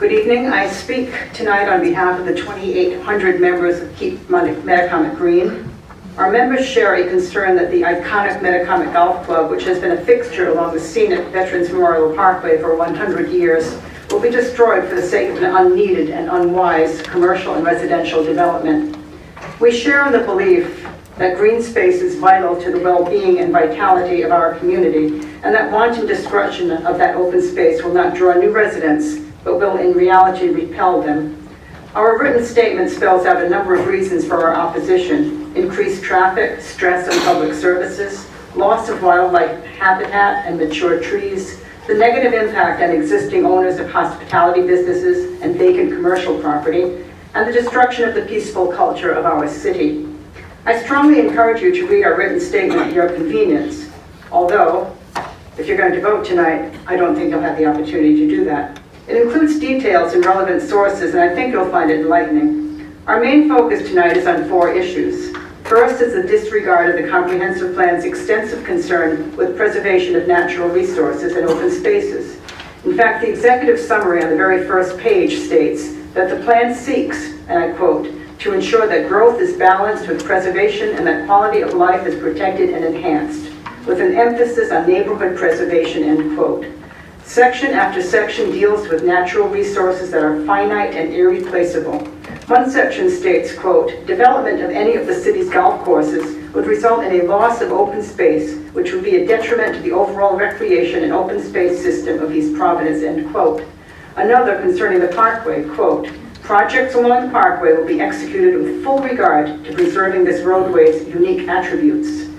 Good evening. I speak tonight on behalf of the 2,800 members of Keep Metacomet Green. Our members share a concern that the iconic Metacomet Golf Club, which has been a fixture along the scenic Veterans Memorial Parkway for 100 years, will be destroyed for the sake of an unneeded and unwise commercial and residential development. We share in the belief that green space is vital to the well-being and vitality of our community, and that wanton destruction of that open space will not draw new residents, but will in reality repel them. Our written statement spells out a number of reasons for our opposition: increased traffic, stress on public services, loss of wildlife habitat and mature trees, the negative impact on existing owners of hospitality businesses and vacant commercial property, and the destruction of the peaceful culture of our city. I strongly encourage you to read our written statement at your convenience, although, if you're going to vote tonight, I don't think you'll have the opportunity to do that. It includes details and relevant sources, and I think you'll find it enlightening. Our main focus tonight is on 4 issues. First is the disregard of the comprehensive plan's extensive concern with preservation of natural resources and open spaces. In fact, the executive summary on the very first page states that the plan seeks, and I quote, to ensure that growth is balanced with preservation and that quality of life is protected and enhanced, with an emphasis on neighborhood preservation, end quote. Section after section deals with natural resources that are finite and irreplaceable. One section states, quote, development of any of the city's golf courses would result in a loss of open space, which would be a detriment to the overall recreation and open space system of East Providence, end quote. Another concerning the parkway, quote, projects along the parkway will be executed with full regard to preserving this roadway's unique attributes.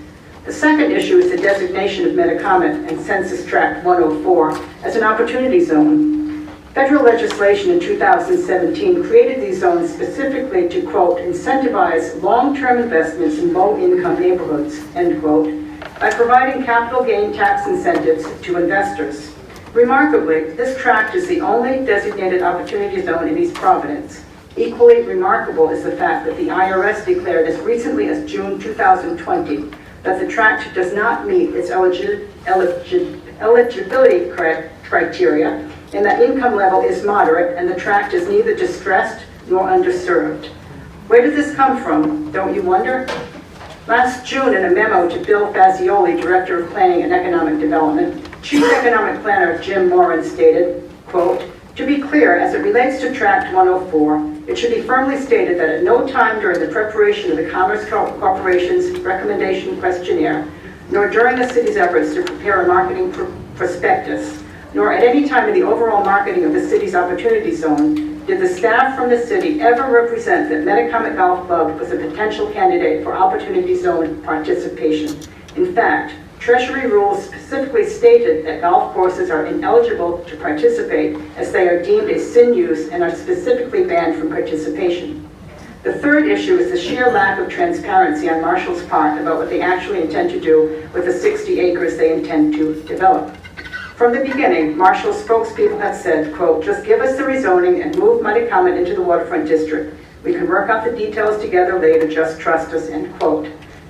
The second issue is the designation of Metacomet and Census Tract 104 as an opportunity zone. Federal legislation in 2017 created these zones specifically to, quote, incentivize long-term investments in low-income neighborhoods, end quote, by providing capital gain tax incentives to investors. Remarkably, this tract is the only designated opportunity zone in East Providence. Equally remarkable is the fact that the IRS declared as recently as June 2020 that the tract does not meet its eligibility criteria, and that income level is moderate, and the tract is neither distressed nor underserved. Where did this come from, don't you wonder? Last June, in a memo to Bill Fazioli, Director of Planning and Economic Development, Chief Economic Planner Jim Morin stated, quote, to be clear, as it relates to Tract 104, it should be firmly stated that at no time during the preparation of the Commerce Corporation's recommendation questionnaire, nor during the city's efforts to prepare a marketing prospectus, nor at any time in the overall marketing of the city's opportunity zone, did the staff from the city ever represent that Metacomet Golf Club was a potential candidate for opportunity zone participation. In fact, Treasury rules specifically stated that golf courses are ineligible to participate as they are deemed a sin use and are specifically banned from participation. The third issue is the sheer lack of transparency on Marshall's part about what they actually intend to do with the 60 acres they intend to develop. From the beginning, Marshall's spokespeople have said, quote, just give us the rezoning and move Metacomet into the waterfront district. We can work out the details together later, just trust us, end quote.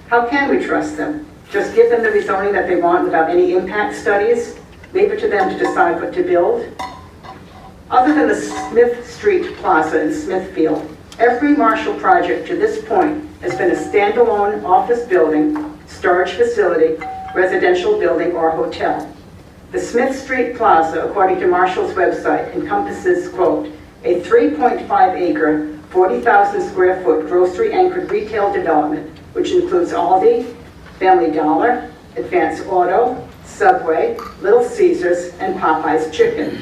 How can we trust them? Just give them the rezoning that they want without any impact studies? Leave it to them to decide what to build? Other than the Smith Street Plaza in Smithfield, every Marshall project to this point has been a standalone office building, storage facility, residential building, or hotel. The Smith Street Plaza, according to Marshall's website, encompasses, quote, a 3.5 acre, 40,000 square foot grocery anchored retail development, which includes Aldi, Family Dollar, Advance Auto, Subway, Little Caesars, and Popeye's Chicken.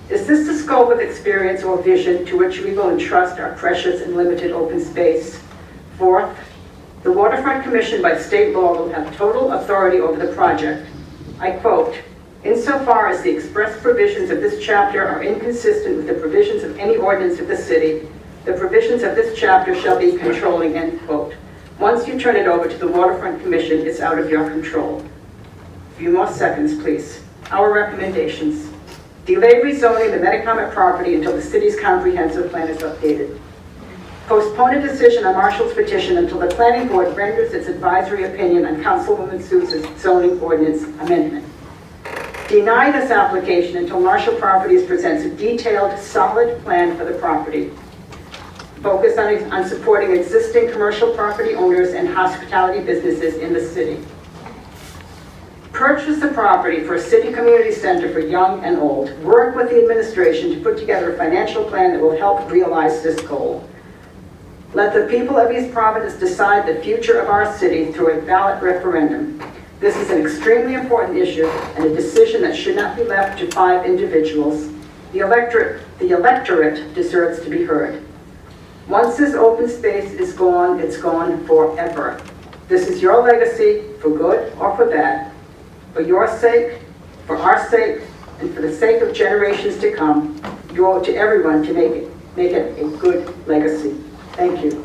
Is this the scope of experience or vision to which we will entrust our precious and limited open space? Fourth, the Waterfront Commission by state law will have total authority over the project. I quote, insofar as the express provisions of this chapter are inconsistent with the provisions of any ordinance of the city, the provisions of this chapter shall be controlling, end quote. Once you turn it over to the Waterfront Commission, it's out of your control. A few more seconds, please. Our recommendations. Delay rezoning the Metacomet property until the city's comprehensive plan is updated. Postpone a decision on Marshall's petition until the Planning Board renders its advisory opinion on Councilwoman Sousa's zoning ordinance amendment. Deny this application until Marshall Properties presents a detailed, solid plan for the property. Focus on supporting existing commercial property owners and hospitality businesses in the city. Purchase the property for a city community center for young and old. Work with the administration to put together a financial plan that will help realize this goal. Let the people of East Providence decide the future of our city through a ballot referendum. This is an extremely important issue and a decision that should not be left to 5 individuals. The electorate deserves to be heard. Once this open space is gone, it's gone forever. This is your legacy, for good or for bad. For your sake, for our sake, and for the sake of generations to come, you owe it to everyone to make it a good legacy. Thank you.